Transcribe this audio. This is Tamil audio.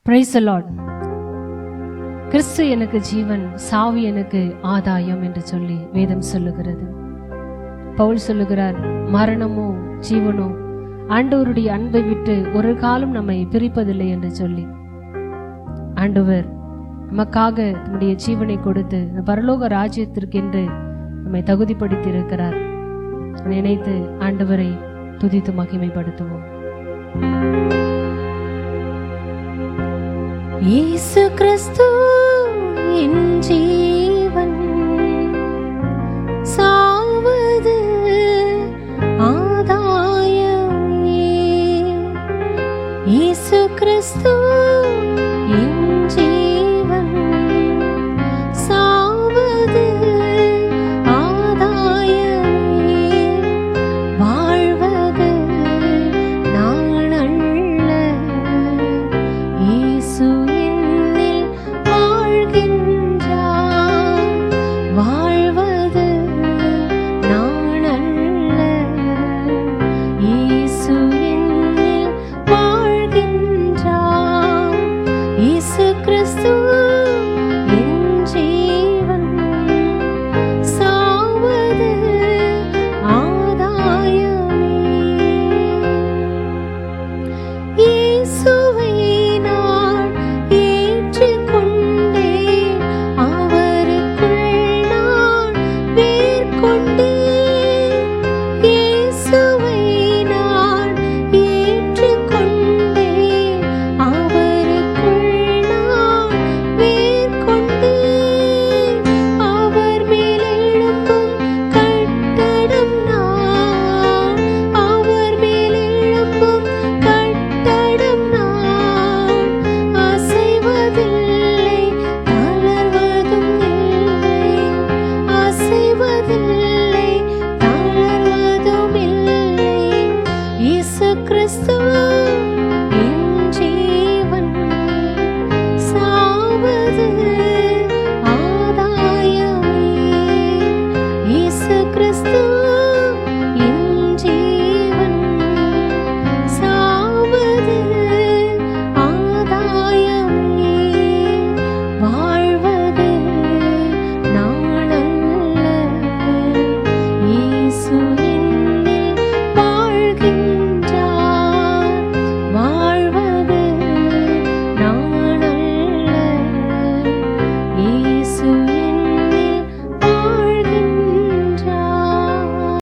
Praise the Lord. கிறிஸ்து எனக்கு ஜீவன், சாவு எனக்கு ஆதாயம் என்று சொல்லி வேதம் சொல்லுகிறது. பவுல் சொல்லுகிறார், மரணமோ ஜீவனோ ஆண்டவருடைய அன்பை விட்டு ஒரு காலம் நம்மை பிரிப்பதில்லை என்று சொல்லி ஆண்டவர் நமக்காக நம்முடைய ஜீவனை கொடுத்து பரலோக ராஜ்யத்திற்கென்று நம்மை தகுதிப்படுத்தி இருக்கிறார். நினைத்து ஆண்டவரை துதித்து மகிமைப்படுத்துவோம். இயேசு கிறிஸ்து என் ஜீவன், சாவது ஆதாயமே. இயேசு கிறிஸ்து என் ஜீவன், சாவது ஆதாயமே. வாழ்வது நான் அல்ல, இயேசு என்னில் வாழ்கின்றார். வாழ்வது நான் அல்ல, இயேசு என்னில் வாழ்கின்றார். இயேசு கிறிஸ்து என் ஜீவன், சாவது ஆதாயமே. இயேசுவை நான் ஏற்றுக்கொண்டேன், அவருக்குள் நான் வேர் கொண்டேன். இயேசுவை நான் ஏற்றுக்கொண்டேன், அவருக்குள் நான் வேர் கொண்டேன். அவர் மேல் எழும்பும் கட்டடம் நான், அவர் மேல் எழும்பும் கட்டடம் நான். அசைவதில்லை, தளர்வதும் இல்லை, அசைவதில்லை, தளர்வதும் இல்லை. இயேசு கிறிஸ்து